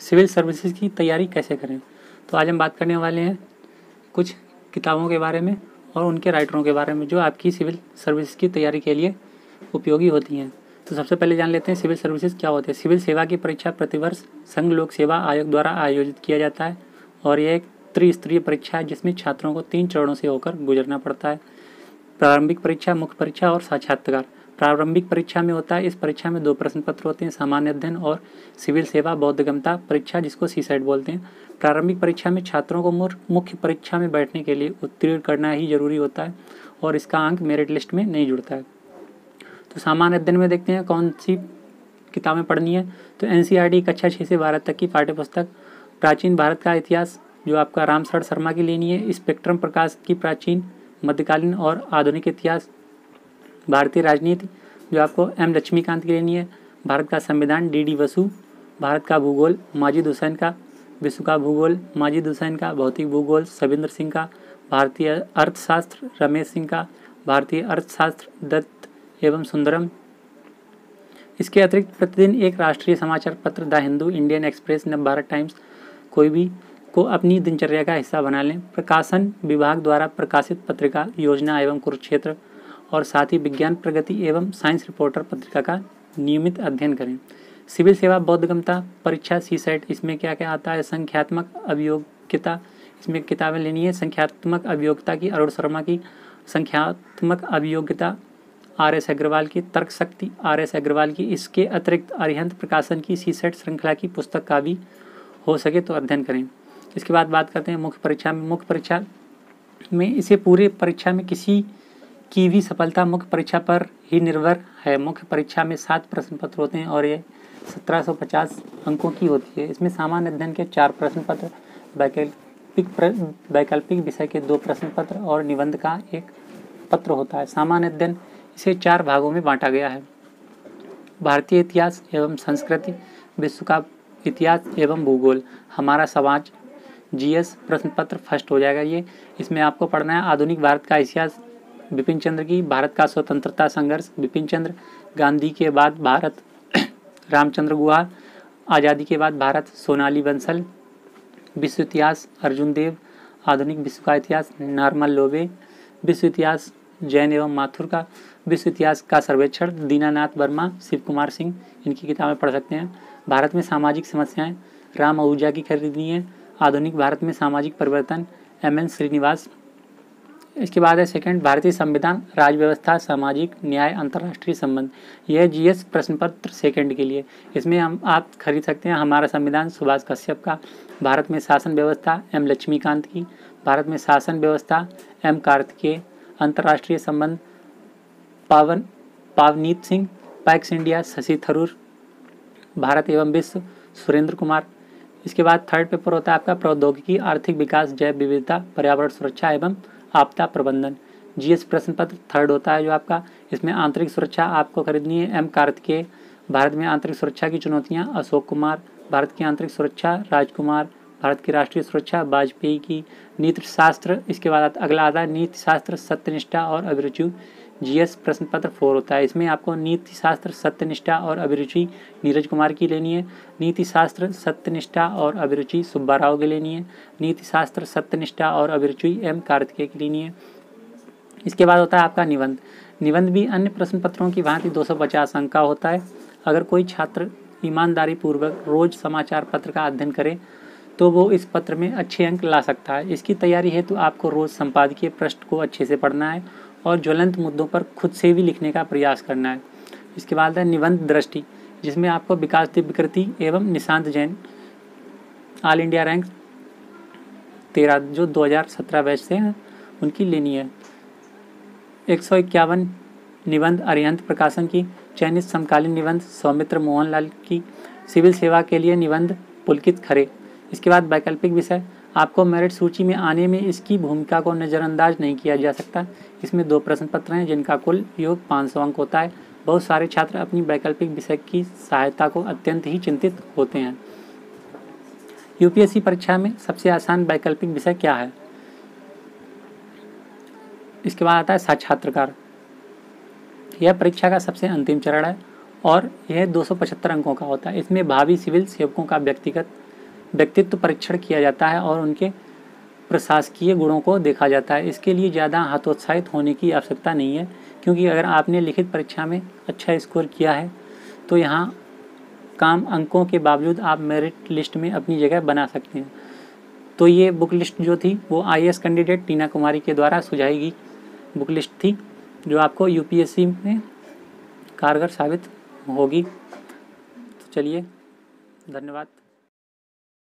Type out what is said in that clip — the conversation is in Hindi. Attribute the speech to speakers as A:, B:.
A: सिविल सर्विसेज की तैयारी कैसे करें। तो आज हम बात करने वाले हैं कुछ किताबों के बारे में और उनके राइटरों के बारे में जो आपकी सिविल सर्विस की तैयारी के लिए उपयोगी होती हैं। तो सबसे पहले जान लेते हैं सिविल सर्विसेज क्या होते हैं। सिविल सेवा की परीक्षा प्रतिवर्ष संघ लोक सेवा आयोग द्वारा आयोजित किया जाता है और यह एक त्रिस्तरीय परीक्षा है जिसमें छात्रों को 3 चरणों से होकर गुजरना पड़ता है। प्रारंभिक परीक्षा, मुख्य परीक्षा और साक्षात्कार। प्रारंभिक परीक्षा में होता है, इस परीक्षा में 2 प्रश्न पत्र होते हैं, सामान्य अध्ययन और सिविल सेवा बोधगम्यता परीक्षा जिसको सीसेट बोलते हैं। प्रारंभिक परीक्षा में छात्रों को मुख्य परीक्षा में बैठने के लिए उत्तीर्ण करना ही जरूरी होता है और इसका अंक मेरिट लिस्ट में नहीं जुड़ता है। तो सामान्य अध्ययन में देखते हैं कौन सी किताबें पढ़नी है। तो NCERT कक्षा 6 से 12 तक की पाठ्यपुस्तक, प्राचीन भारत का इतिहास जो आपका रामशरण शर्मा की लेनी है, स्पेक्ट्रम प्रकाश की प्राचीन, मध्यकालीन और आधुनिक इतिहास, भारतीय राजनीति जो आपको M लक्ष्मीकांत की लेनी है, भारत का संविधान DD बसु, भारत का भूगोल माजिद हुसैन का, विश्व का भूगोल माजिद हुसैन का, भौतिक भूगोल सविंदर सिंह का, भारतीय अर्थशास्त्र रमेश सिंह का, भारतीय अर्थशास्त्र दत्त एवं सुंदरम। इसके अतिरिक्त प्रतिदिन एक राष्ट्रीय समाचार पत्र the Hindu, Indian express, Navbharat times कोई भी को अपनी दिनचर्या का हिस्सा बना लें। प्रकाशन विभाग द्वारा प्रकाशित पत्रिका योजना एवं कुरुक्षेत्र और साथ ही विज्ञान प्रगति एवं साइंस रिपोर्टर पत्रिका का नियमित अध्ययन करें। सिविल सेवा बोधगम्यता परीक्षा सीसेट, इसमें क्या क्या आता है। संख्यात्मक अभियोग्यता, इसमें किताबें लेनी है। संख्यात्मक अभियोग्यता की अरुण शर्मा की, संख्यात्मक अभियोग्यता RS अग्रवाल की, तर्क शक्ति RS अग्रवाल की। इसके अतिरिक्त अरिहंत प्रकाशन की सीसेट श्रृंखला की पुस्तक का भी हो सके तो अध्ययन करें। इसके बाद बात करते हैं मुख्य परीक्षा में। मुख्य परीक्षा में इसे पूरे परीक्षा में किसी की भी सफलता मुख्य परीक्षा पर ही निर्भर है। मुख्य परीक्षा में 7 प्रश्न पत्र होते हैं और ये 1750 अंकों की होती है। इसमें सामान्य अध्ययन के 4 प्रश्न पत्र, वैकल्पिक विषय के 2 प्रश्न पत्र और निबंध का 1 पत्र होता है। सामान्य अध्ययन इसे 4 भागों में बांटा गया है। भारतीय इतिहास एवं संस्कृति, विश्व का इतिहास एवं भूगोल, हमारा समाज, GS प्रश्न पत्र फर्स्ट हो जाएगा ये। इसमें आपको पढ़ना है आधुनिक भारत का इतिहास बिपिन चंद्र की, भारत का स्वतंत्रता संघर्ष बिपिन चंद्र, गांधी के बाद भारत रामचंद्र गुहा, आज़ादी के बाद भारत सोनाली बंसल, विश्व इतिहास अर्जुन देव, आधुनिक विश्व का इतिहास नॉर्मल लोबे, विश्व इतिहास जैन एवं माथुर का, विश्व इतिहास का सर्वेक्षण दीनानाथ वर्मा, शिव कुमार सिंह, इनकी किताबें पढ़ सकते हैं। भारत में सामाजिक समस्याएं राम आहूजा की खरीदनी है। आधुनिक भारत में सामाजिक परिवर्तन MN श्रीनिवास। इसके बाद है सेकंड भारतीय संविधान, राज्य व्यवस्था, सामाजिक न्याय, अंतर्राष्ट्रीय संबंध। यह GS प्रश्न पत्र सेकंड के लिए। इसमें आप खरीद सकते हैं हमारा संविधान सुभाष कश्यप का, भारत में शासन व्यवस्था M लक्ष्मीकांत की, भारत में शासन व्यवस्था M कार्तिकेय, अंतर्राष्ट्रीय संबंध पावनीत सिंह, पैक्स इंडिया शशि थरूर, भारत एवं विश्व सुरेंद्र कुमार। इसके बाद थर्ड पेपर होता है आपका प्रौद्योगिकी, आर्थिक विकास, जैव विविधता, पर्यावरण सुरक्षा एवं आपदा प्रबंधन। GS प्रश्न पत्र थर्ड होता है जो आपका। इसमें आंतरिक सुरक्षा आपको खरीदनी है M कार्तिकेय, भारत में आंतरिक सुरक्षा की चुनौतियां अशोक कुमार, भारत की आंतरिक सुरक्षा राजकुमार, भारत की राष्ट्रीय सुरक्षा वाजपेयी की, नीति शास्त्र। इसके बाद अगला आता है नीति शास्त्र, सत्यनिष्ठा और अभिरुचि। GS प्रश्न पत्र 4 होता है। इसमें आपको नीति शास्त्र, सत्यनिष्ठा और अभिरुचि नीरज कुमार की लेनी है। नीति शास्त्र, सत्यनिष्ठा और अभिरुचि सुब्बा राव की लेनी है। नीति शास्त्र, सत्यनिष्ठा और अभिरुचि M कार्तिकेय की लेनी है। इसके बाद होता है आपका निबंध। निबंध भी अन्य प्रश्न पत्रों की भांति 250 अंक का होता है। अगर कोई छात्र ईमानदारी पूर्वक रोज समाचार पत्र का अध्ययन करे तो वो इस पत्र में अच्छे अंक ला सकता है। इसकी तैयारी हेतु आपको रोज संपादकीय पृष्ठ को अच्छे से पढ़ना है और ज्वलंत मुद्दों पर खुद से भी लिखने का प्रयास करना है। इसके बाद है निबंध दृष्टि, जिसमें आपको विकास दिव्यकृति एवं Nishant Jain all India rank 13 जो 2017 बैच से हैं उनकी लेनी है। 151 निबंध अरिहंत प्रकाशन की, चयनित समकालीन निबंध सौमित्र मोहनलाल की, सिविल सेवा के लिए निबंध पुलकित खरे। इसके बाद वैकल्पिक विषय, आपको मेरिट सूची में आने में इसकी भूमिका को नज़रअंदाज नहीं किया जा सकता। इसमें 2 प्रश्न पत्र हैं जिनका कुल योग 500 अंक होता है। बहुत सारे छात्र अपनी वैकल्पिक विषय की सहायता को अत्यंत ही चिंतित होते हैं। UPSC परीक्षा में सबसे आसान वैकल्पिक विषय क्या है। इसके बाद आता है साक्षात्कार। यह परीक्षा का सबसे अंतिम चरण है और यह 275 अंकों का होता है। इसमें भावी सिविल सेवकों का व्यक्तिगत व्यक्तित्व परीक्षण किया जाता है और उनके प्रशासकीय गुणों को देखा जाता है। इसके लिए ज़्यादा हतोत्साहित होने की आवश्यकता नहीं है, क्योंकि अगर आपने लिखित परीक्षा में अच्छा स्कोर किया है तो यहाँ कम अंकों के बावजूद आप मेरिट लिस्ट में अपनी जगह बना सकते हैं। तो ये बुक लिस्ट जो थी वो IAS कैंडिडेट टीना कुमारी के द्वारा सुझाई गई बुक लिस्ट थी, जो आपको UPSC में कारगर साबित होगी। तो चलिए, धन्यवाद।